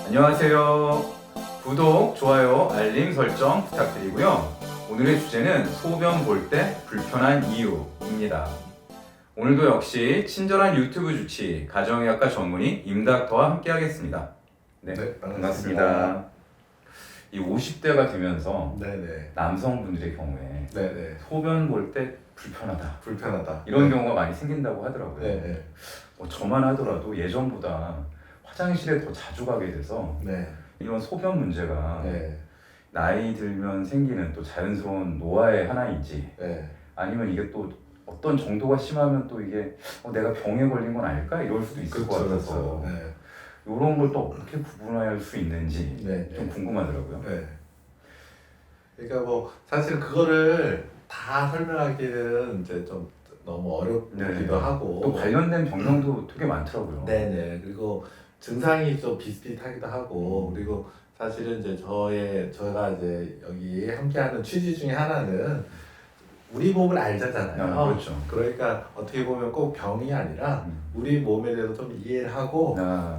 안녕하세요. 구독, 좋아요, 알림 설정 부탁드리고요. 오늘의 주제는 소변 볼 때 불편한 이유입니다. 오늘도 역시 친절한 유튜브 주치 가정의학과 전문의 임닥터와 함께 하겠습니다. 네, 반갑습니다. 이 50대가 되면서 네네. 남성분들의 경우에 네네. 소변 볼 때 불편하다 이런 네. 경우가 많이 생긴다고 하더라고요. 네네. 저만 하더라도 예전보다 화장실에 더 자주 가게 돼서 네. 이런 소변 문제가 네. 나이 들면 생기는 또 자연스러운 노화의 하나인지 네. 아니면 이게 또 어떤 정도가 심하면 또 이게 내가 병에 걸린 건 아닐까 이럴 수도 있을 것 같아서 네. 이런 걸 또 어떻게 구분할 수 있는지 네. 좀 궁금하더라고요. 네. 그러니까 뭐 사실 그거를 다 설명하기는 이제 좀 너무 어렵기도 하고 또 관련된 병명도 되게 많더라고요. 네네. 그리고 증상이 좀 비슷비슷하기도 하고 그리고 사실은 이제 저희가 이제 여기 함께하는 취지 중에 하나는 우리 몸을 알잖아요. 그렇죠. 그러니까 어떻게 보면 꼭 병이 아니라 우리 몸에 대해서 좀 이해를 하고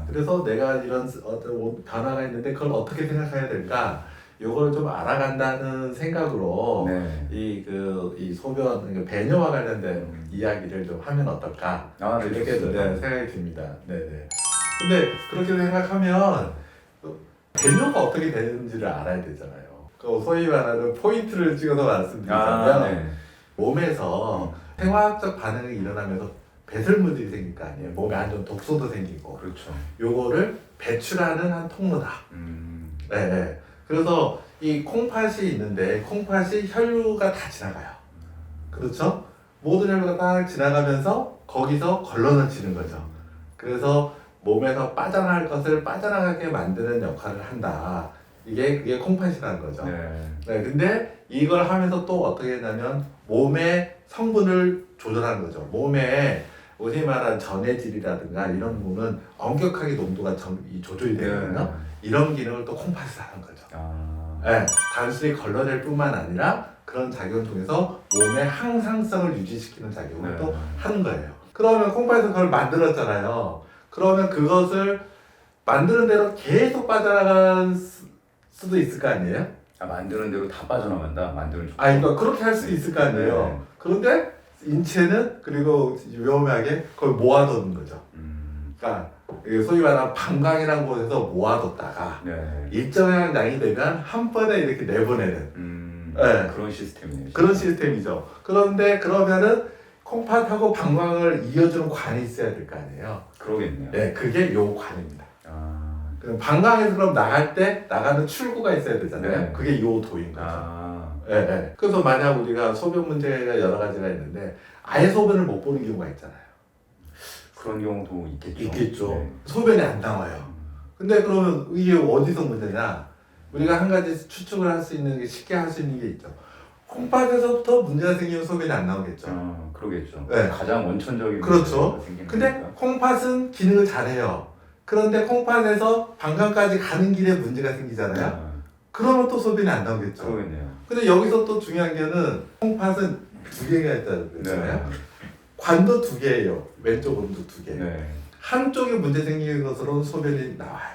그래서 내가 이런 어떤 변화가 있는데 그걸 어떻게 생각해야 될까 요걸 좀 알아간다는 생각으로 네. 이 소변 배뇨와 관련된 이야기를 좀 하면 어떨까 네, 그렇게 좋습니다. 생각이 듭니다. 네네. 근데 그렇게 생각하면 또 배뇨가 어떻게 되는지를 알아야 되잖아요. 그 소위 말하는 포인트를 찍어서 말씀드리자면 네. 몸에서 생화학적 반응이 일어나면서 배설물들이 생길 거 아니에요. 몸에 안 좋은 독소도 생기고. 그렇죠. 요거를 배출하는 한 통로다. 네, 네. 그래서 이 콩팥이 있는데 콩팥이 혈류가 다 지나가요. 그렇죠? 모든 혈류가 딱 지나가면서 거기서 걸러넣지는 거죠. 그래서 몸에서 빠져나갈 것을 빠져나가게 만드는 역할을 한다. 그게 콩팥이라는 거죠. 네, 근데 이걸 하면서 또 어떻게 했냐면 몸의 성분을 조절하는 거죠. 몸에 우리 말한 전해질이라든가 이런 부분은 엄격하게 농도가 조절이 되거든요. 이런 기능을 또 콩팥에서 하는 거죠. 네, 단순히 걸러낼 뿐만 아니라 그런 작용을 통해서 몸의 항상성을 유지시키는 작용을 또 하는 거예요. 그러면 콩팥에서 그걸 만들었잖아요. 그러면 그것을 만드는 대로 계속 빠져나갈 수도 있을 거 아니에요? 만드는 대로 다 빠져나간다. 만드는 쪽. 그러니까 그렇게 할 수도 있을 거 아니에요. 그런데 인체는 그리고 위험하게 그걸 모아두는 거죠. 그러니까 소위 말하는 방광이라는 곳에서 모아뒀다가 일정한 양이 되면 한 번에 이렇게 내보내는 그런 시스템이네요. 그런 시스템이죠. 그런데 그러면은 콩팥하고 방광을 이어주는 관이 있어야 될 거 아니에요. 그러겠네요. 네, 그게 요 관입니다. 그럼 방광에서 그럼 나갈 때 나가는 출구가 있어야 되잖아요. 그게 요 도인 거죠. 네. 그래서 만약 우리가 소변 문제가 여러 가지가 있는데 아예 소변을 못 보는 경우가 있잖아요. 그런 경우도 있겠죠. 있겠죠. 소변이 안 나와요. 근데 그러면 이게 어디서 문제냐? 우리가 한 가지 추측을 할 수 있는 게 쉽게 할 수 있는 게 있죠. 콩팥에서부터 문제가 생기면 소변이 안 나오겠죠. 그러겠죠. 네. 가장 원천적인 그렇죠. 문제가 근데 생기니까. 콩팥은 기능을 잘해요. 그런데 콩팥에서 방광까지 가는 길에 문제가 생기잖아요. 그러면 또 소변이 안 나오겠죠. 그러겠네요. 근데 여기서 또 중요한 게는 콩팥은 두 개가 있다는 거잖아요. 관도 두 개예요. 왼쪽 오른쪽 두 개. 한쪽에 문제 생기는 것으로는 소변이 나와요.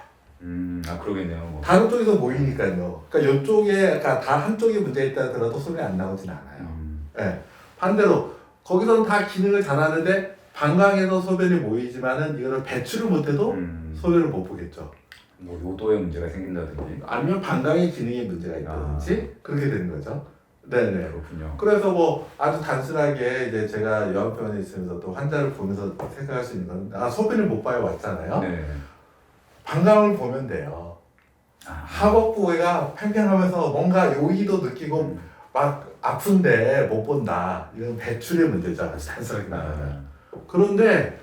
그러겠네요. 다른 쪽에서 모이니까요. 그러니까 이쪽에 다 한쪽에 문제가 있다 하더라도 소변이 안 나오진 않아요. 네. 반대로 거기서는 다 기능을 잘하는데 방광에서 소변이 모이지만은 이거를 배출을 못해도 소변을 못 보겠죠. 뭐 요도에 문제가 생긴다든지 아니면 방광의 기능에 문제가 있다든지 그렇게 되는 거죠. 네네. 그렇군요. 그래서 뭐 아주 단순하게 이제 제가 요양병원에 있으면서 또 환자를 보면서 생각할 수 있는 건 소변을 못 봐요 왔잖아요. 방광을 보면 돼요. 하복부가 팽팽하면서 뭔가 요기도 느끼고 막 아픈데 못 본다. 이건 배출의 문제죠. 아주 단순하게 말하면. 그런데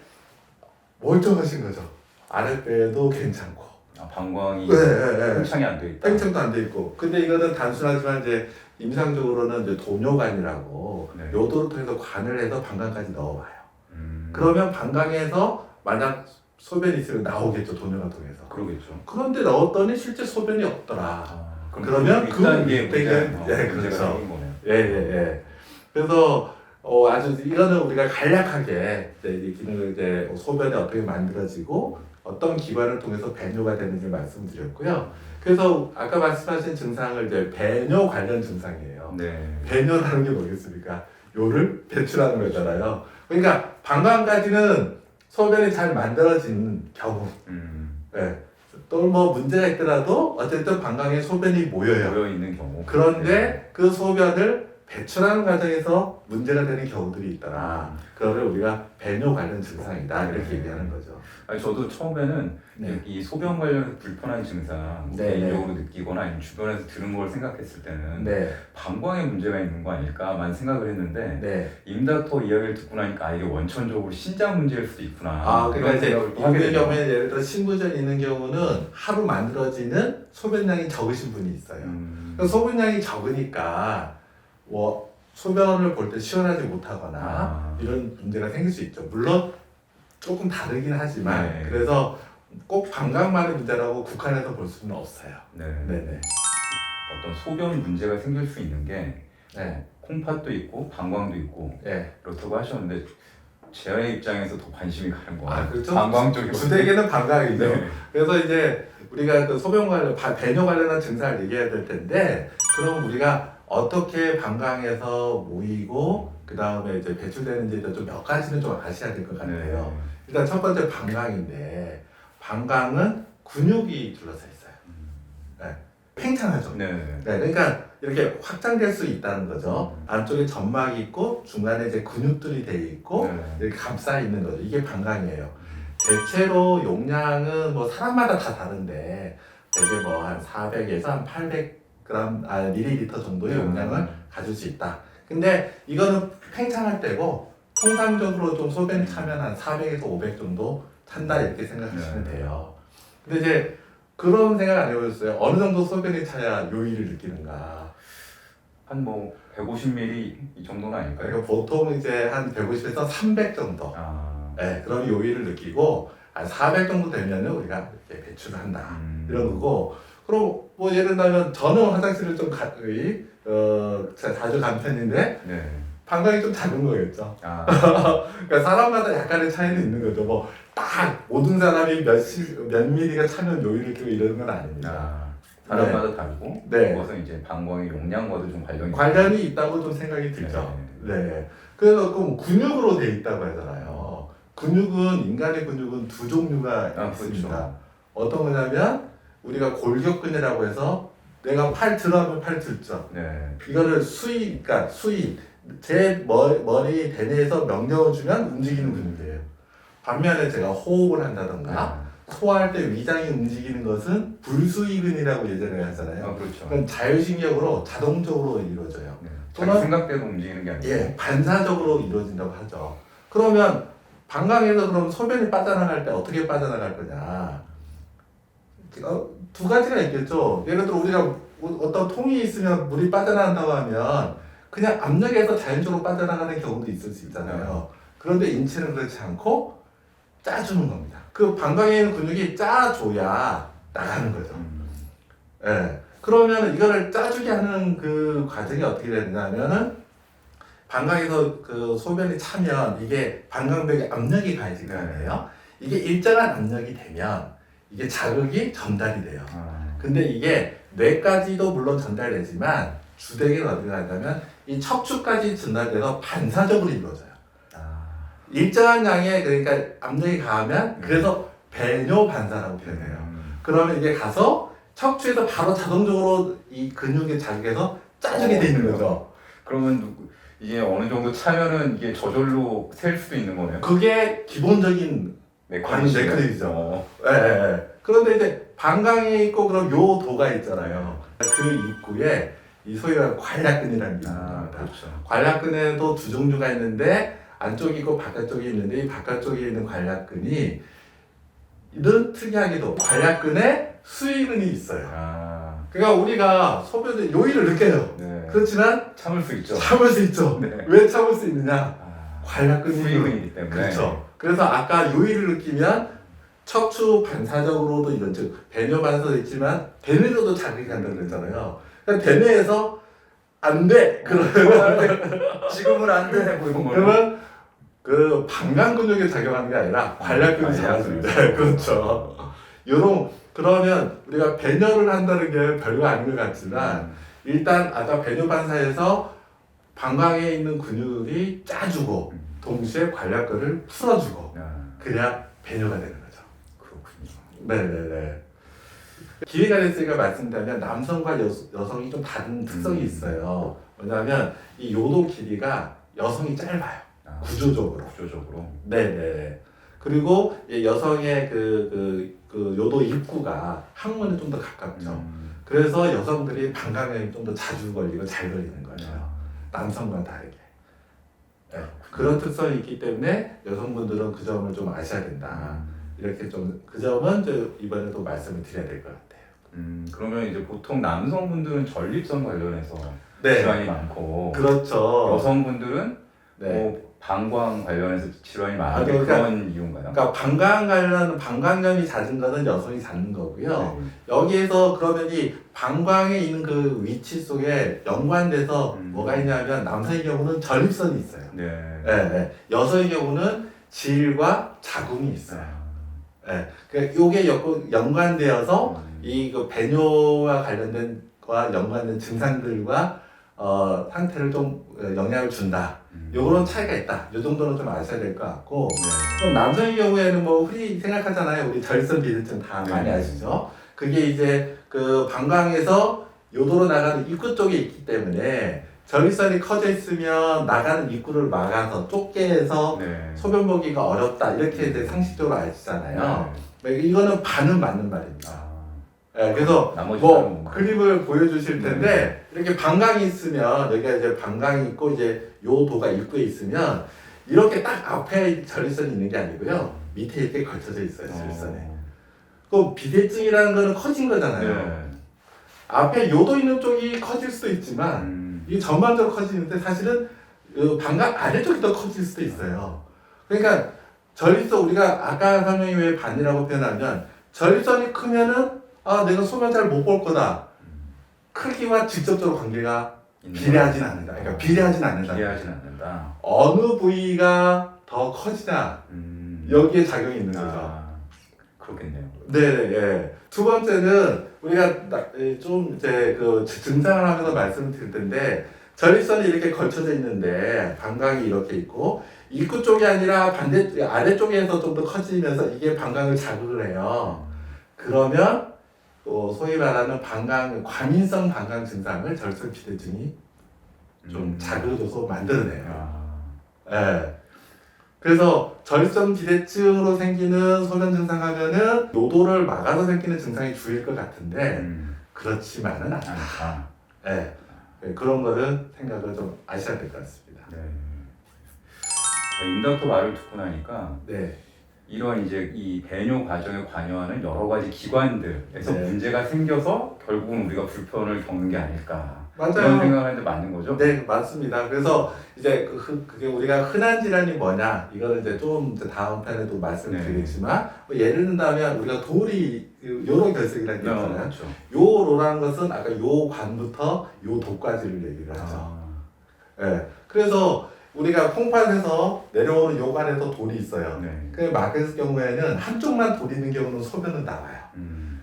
멀쩡하신 거죠. 아랫배도 괜찮고. 방광이 팽창이 안 돼 있다. 팽창도 안 돼 있고. 근데 이거는 단순하지만 이제 임상적으로는 이제 도뇨관이라고 요도를 통해서 관을 해서 방광까지 넣어봐요. 그러면 방광에서 만약 소변이 있으면 나오겠죠. 도뇨관 통해서. 그러겠죠. 그런데 넣었더니 실제 소변이 없더라. 그러면 그 문제가 그렇죠. 예. 그래서 아주 이거는 우리가 간략하게 이제 기능을 소변이 어떻게 만들어지고 어떤 기관을 통해서 배뇨가 되는지 말씀드렸고요. 그래서 아까 말씀하신 증상을 이제 배뇨 관련 증상이에요. 네. 배뇨라는 게 뭐겠습니까? 요를 배출하는 거잖아요. 그러니까 방광까지는 소변이 잘 만들어지는 경우, 예. 또 뭐 문제가 있더라도 어쨌든 방광에 소변이 모여요. 모여 있는 경우. 그런데 그 소변을 배출하는 과정에서 문제가 되는 경우들이 있더라. 그거를 우리가 배뇨 관련 증상이다 이렇게 얘기하는 거죠. 아니 저도 처음에는 네. 이 소변 관련해서 불편한 증상 네, 개인적으로 느끼거나 아니면 주변에서 들은 걸 생각했을 때는 네, 방광에 문제가 있는 거 아닐까만 생각을 했는데 네. 임닥터 이야기를 듣고 나니까 이게 원천적으로 신장 문제일 수도 있구나. 아, 그러니까 이런 이제 생각을 또 하게 있는 되네요. 경우에 예를 들어 신부전이 있는 경우는 하루 만들어지는 소변량이 적으신 분이 있어요. 그러니까 소변량이 적으니까 뭐 소변을 볼 때 시원하지 못하거나 이런 문제가 생길 수 있죠. 물론 조금 다르긴 하지만 네. 그래서 꼭 방광만의 문제라고 국한해서 볼 수는 없어요. 네. 네네. 어떤 소변 문제가 생길 수 있는 게 네. 콩팥도 있고 방광도 있고 네. 그렇다고 하셨는데 제 입장에서 더 관심이 가는 거예요. 아, 그렇죠? 방광 쪽이 주되게는 방광이죠. 네. 그래서 이제 우리가 그 소변 관련, 배뇨 관련한 증상을 얘기해야 될 텐데, 그럼 우리가 어떻게 방광에서 모이고 그 다음에 이제 배출되는지 좀 몇 가지는 좀 아셔야 될 것 같아요. 일단 첫 번째 방광인데, 방광은 근육이 둘러싸 있어요. 네. 팽창하죠. 네. 네, 그러니까 이렇게 확장될 수 있다는 거죠. 안쪽에 점막이 있고 중간에 이제 근육들이 돼 있고 이렇게 감싸 있는 거죠. 이게 방광이에요. 대체로 용량은 뭐 사람마다 다 다른데 대개 뭐 한 400에서 한 800g, 밀리리터 정도의 용량을 가질 수 있다. 근데 이거는 팽창할 때고 통상적으로 좀 소변이 차면 한 400에서 500 정도 찬다 이렇게 생각하시면 돼요. 근데 이제 그런 생각 안 해보셨어요? 어느 정도 소변이 차야 요일을 느끼는가? 한 뭐 150ml 이 정도는 아닐까요? 그러니까 보통 이제 한 150에서 300 정도. 네, 그럼 요일을 느끼고 한 400 정도 되면은 우리가 이렇게 배출을 한다. 이런 거고. 그럼 뭐 예를 들면 저는 화장실을 좀 자주 간 편인데 네. 방광이 좀 작은 거겠죠. 그러니까 사람마다 약간의 차이는 있는 거죠. 뭐 딱 모든 사람이 몇 미리가 차면 요일을 끼고 이러는 건 아닙니다. 사람마다 다르고 네. 그것은 이제 방광의 용량과도 좀 관련이 있다고 좀 생각이 들죠. 네. 그래서 그 근육으로 돼 있다고 하잖아요. 근육은 인간의 근육은 두 종류가 있습니다. 그렇죠. 어떤 거냐면 우리가 골격근이라고 해서 내가 팔 들어하면 팔 들죠. 네. 이거를 그러니까 제 머리 대뇌에서 명령을 주면 움직이는 근육이에요. 반면에 제가 호흡을 한다던가 소화할 때 위장이 움직이는 것은 불수의근이라고 예전에 하잖아요. 그렇죠. 그건 자율신경으로 자동적으로 이루어져요. 자기 생각대로 움직이는 게 아니고. 예, 반사적으로 이루어진다고 하죠. 그러면 방광에서 그럼 소변이 빠져나갈 때 어떻게 빠져나갈 거냐? 두 가지가 있겠죠. 예를 들어 우리가 어떤 통이 있으면 물이 빠져나간다고 하면 그냥 압력에서 자연적으로 빠져나가는 경우도 있을 수 있잖아요. 그런데 인체는 그렇지 않고 짜주는 겁니다. 그 방광에 있는 근육이 짜줘야 나가는 거죠. 예. 그러면 이거를 짜주게 하는 그 과정이 어떻게 되느냐면은 방광에서 그 소변이 차면 이게 방광벽에 압력이 가해질 거 아니에요? 이게 일정한 압력이 되면 이게 자극이 전달이 돼요. 근데 이게 뇌까지도 물론 전달되지만 주되게는 어디가 가냐면 이 척추까지 전달돼서 반사적으로 이루어져요. 일정한 양의 그러니까 압력이 가하면 그래서 배뇨 반사라고 표현해요. 그러면 이게 가서 척추에서 바로 자동적으로 이 근육에 자극해서 짜주게 돼 있는 거죠. 그러면 이게 어느 정도 차면은 이게 저절로 셀 수도 있는 거네요. 그게 기본적인 메커니즘이죠. 네. 그런데 이제 방광에 있고 그럼 요 도가 있잖아요. 그 입구에 이 소위 말하는 관략근이라는 게 있습니다. 그렇죠. 관략근에도 두 종류가 있는데 안쪽이 있고 바깥쪽이 있는데 이 바깥쪽에 있는 관략근이 이런 특이하게도 관략근에 수의근이 있어요. 그러니까 우리가 소변에 요일을 느껴요. 네. 그렇지만 참을 수 있죠. 참을 수 있죠. 네. 왜 참을 수 있느냐? 관략근이 수의근이기 때문에. 그렇죠. 그래서 아까 요일을 느끼면 척추 반사적으로도 이런 즉 배뇨 반사도 있지만 배뇌로도 자극이 간다고 그랬잖아요. 그러니까 배뇌에서 안 돼. 그러면 지금은 안 돼. 뭐 이런 거. 그러면 그 방광 근육에 작용하는 게 아니라 관략근이 작아집니다. 그렇죠. 그러면 우리가 배뇨를 한다는 게 별거 아닌 것 같지만 일단 아까 배뇨 반사에서 방광에 있는 근육이 짜주고 동시에 관략근을 풀어주고 그래야 배뇨가 되는 거죠. 그렇군요. 네네네. 기회가 됐으니까 말씀드리면 남성과 여성이 좀 다른 특성이 있어요. 뭐냐면 이 요도 길이가 여성이 짧아요. 구조적으로. 네네. 그리고 여성의 그 요도 입구가 항문에 좀 더 가깝죠. 그래서 여성들이 방광염이 좀 더 자주 걸리고 잘 걸리는 거예요. 남성과 다르게. 네. 그런 특성이 있기 때문에 여성분들은 그 점을 좀 아셔야 된다. 이렇게 좀 그 점은 이번에도 말씀을 드려야 될 것 같아요. 그러면 이제 보통 남성분들은 전립선 관련해서 네. 질환이 많고, 그렇죠. 여성분들은 네. 뭐 방광 관련해서 질환이 많은 게 그러니까, 그런 이유인가요? 그러니까 방광염이 잦은 거는 여성이 잦는 거고요. 네. 여기에서 그러면 이 방광에 있는 그 위치 속에 연관돼서 뭐가 있냐면 남성의 경우는 전립선이 있어요. 네. 네. 여성의 경우는 질과 자궁이 있어요. 네. 그러니까 이게 연관되어서 이 그 배뇨와 관련된 거와 연관된 증상들과 상태를 좀 영향을 준다. 요런 차이가 있다. 요 정도는 좀 아셔야 될 것 같고. 그럼 남성의 경우에는 뭐 흔히 생각하잖아요. 우리 전립선 비대증 다 많이 아시죠? 그게 이제 그 방광에서 요도로 나가는 입구 쪽에 있기 때문에 전립선이 커져 있으면 나가는 입구를 막아서 좁게 해서 소변 보기가 어렵다. 이렇게 이제 상식적으로 아시잖아요. 이거는 반은 맞는 말입니다. 네, 그래서 뭐 그림을 보여주실 텐데 이렇게 방광이 있으면 여기가 이제 방광이 있고 이제 요도가 입구에 있으면 이렇게 딱 앞에 전립선이 있는 게 아니고요. 밑에 이렇게 걸쳐져 있어요. 전립선에. 그 비대증이라는 거는 커진 거잖아요. 앞에 요도 있는 쪽이 커질 수도 있지만 이게 전반적으로 커지는데 사실은 방광 아래쪽이 더 커질 수도 있어요. 그러니까 전립선 우리가 아까 설명이 왜 반이라고 표현하면 전립선이 크면은 내가 소변 잘 못 볼 거다. 크기와 직접적으로 관계가 비례하진 않는다. 그러니까 비례하진 않는다. 어느 부위가 더 커지냐 여기에 작용이 있는 거죠. 그렇겠네요. 네, 예. 두 번째는 우리가 좀 이제 그 증상을 하면서 말씀을 드릴 텐데 전립선이 이렇게 걸쳐져 있는데 방광이 이렇게 있고 입구 쪽이 아니라 아래쪽에서 좀 더 커지면서 이게 방광을 자극을 해요. 그러면 소위 말하는 과민성 방광 증상을 전립선 비대증이 좀 자극해줘서 만들어내요. 예. 그래서 전립선 비대증으로 생기는 소변 증상 하면은 요도를 막아서 생기는 증상이 주일 것 같은데 그렇지만은 않다. 예. 그런 거는 생각을 좀 아셔야 될 것 같습니다. 임닥터 말을 듣고 나니까 네. 이런 이제 이 배뇨 과정에 관여하는 여러 가지 기관들에서 문제가 생겨서 결국은 우리가 불편을 겪는 게 아닐까. 맞아요. 그런 생각하는데 맞는 거죠? 네, 맞습니다. 그래서 이제 그게 우리가 흔한 질환이 뭐냐 이거는 이제 좀 이제 다음 편에도 말씀드리겠지만 뭐 예를 든다면 우리가 도리 요로 결석이라는 게 있잖아요. 그렇죠. 요로라는 것은 아까 요 관부터 요 도까지를 얘기를 하죠. 네. 그래서 우리가 콩팥에서 내려오는 요관에서 돌이 있어요. 그 막을 경우에는 한쪽만 돌이 있는 경우는 소변은 나와요.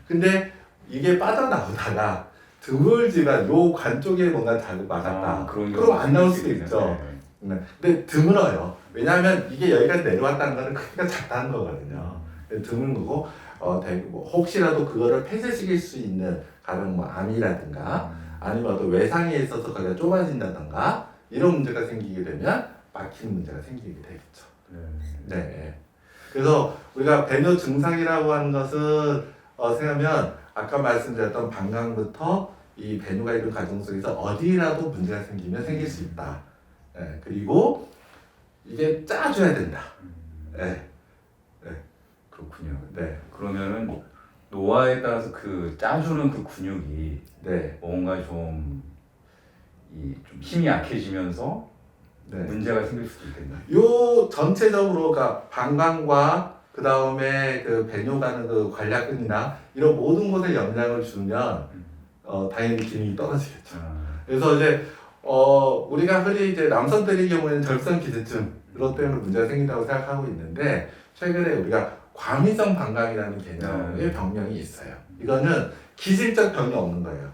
근데 이게 빠져나오다가 드물지만 요 관 쪽에 뭔가 자극 막았다. 그럼 안 나올 수도 있죠. 근데 드물어요. 왜냐하면 이게 여기까지 내려왔다는 거는 크기가 작다는 거거든요. 드문 거고 혹시라도 그거를 폐쇄시킬 수 있는 가령 뭐 암이라든가 아니면 또 외상에 있어서 거기가 좁아진다든가 이런 문제가 생기게 되면 막히는 문제가 생기게 되겠죠. 네. 그래서 우리가 배뇨 증상이라고 하는 것은 생각하면 아까 말씀드렸던 방광부터 이 배뇨가 이런 과정 속에서 어디라도 문제가 생기면 생길 수 있다. 네. 그리고 이게 짜줘야 된다. 네. 그렇군요. 네. 그러면은 노화에 따라서 그 짜주는 그 근육이 뭔가 좀 힘이 약해지면서 문제가 생길 수도 있겠네요. 요 전체적으로 방광과 그 다음에 그 배뇨 가는 그 관략근이나 이런 모든 곳에 영향을 주면 당연히 기능이 떨어지겠죠. 그래서 이제 우리가 흔히 이제 남성들의 경우에는 전립선 비대증 이것 때문에 문제가 생긴다고 생각하고 있는데 최근에 우리가 과민성 방광이라는 개념의 네. 병명이 있어요. 이거는 기질적 병이 없는 거예요.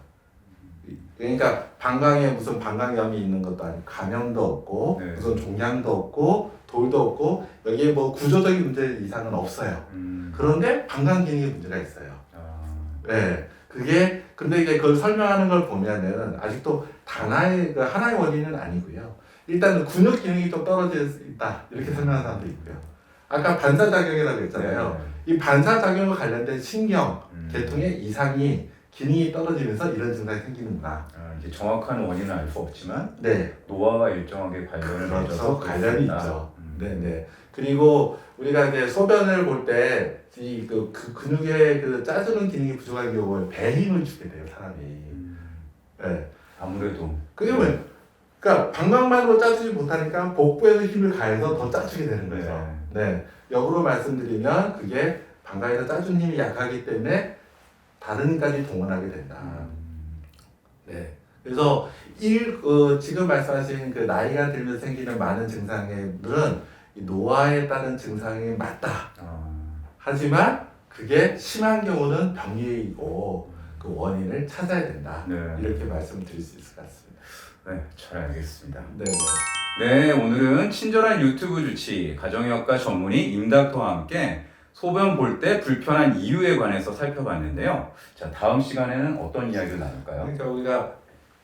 그러니까 방광에 무슨 방광염이 있는 것도 아니고 감염도 없고 네. 무슨 종양도 없고 돌도 없고 여기에 뭐 구조적인 문제 이상은 없어요. 그런데 방광 기능에 문제가 있어요. 네, 그게 근데 이제 그걸 설명하는 걸 보면은 아직도 하나의 원인은 아니고요. 일단은 근육 기능이 좀 떨어져 있다 이렇게 설명하는 사람도 있고요. 아까 반사작용이라고 했잖아요. 이 반사작용과 관련된 신경 계통의 이상이 기능이 떨어지면서 이런 증상이 생기는구나. 이제 정확한 원인은 알 수 없지만 네, 노화와 일정하게 관련을 그렇죠. 맺어서 관련이 있다. 있죠. 네네. 그리고 우리가 이제 소변을 볼 때 이 그 근육의 그 짜주는 기능이 부족한 경우에 배 힘을 주게 돼요 사람이. 네. 아무래도 그게 왜? 그러니까 방광만으로 짜주지 못하니까 복부에서 힘을 가해서 더 짜주게 되는 거죠. 네. 역으로 말씀드리면 그게 방광에서 짜주는 힘이 약하기 때문에 다른 힘까지 동원하게 된다. 네. 그래서 지금 말씀하신 그 나이가 들면서 생기는 많은 증상들은 이 노화에 따른 증상이 맞다. 하지만 그게 심한 경우는 병이고 그 원인을 찾아야 된다. 네. 이렇게 말씀드릴 수 있을 것 같습니다. 네, 잘 알겠습니다. 네. 네, 오늘은 친절한 유튜브 주치 가정의학과 전문의 임닥터와 함께 소변 볼 때 불편한 이유에 관해서 살펴봤는데요. 자, 다음 시간에는 어떤 이야기를 나눌까요? 그러니까 우리가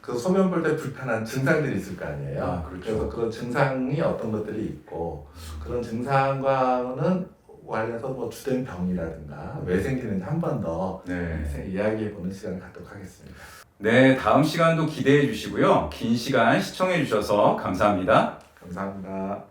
그 소변 볼 때 불편한 증상들이 있을 거 아니에요. 그렇죠. 그래서 그런 증상이 어떤 것들이 있고 그런 증상과는 관련해서 뭐 주된 병이라든가 왜 생기는지 한 번 더 이야기해보는 시간을 갖도록 하겠습니다. 네, 다음 시간도 기대해 주시고요. 긴 시간 시청해 주셔서 감사합니다. 감사합니다.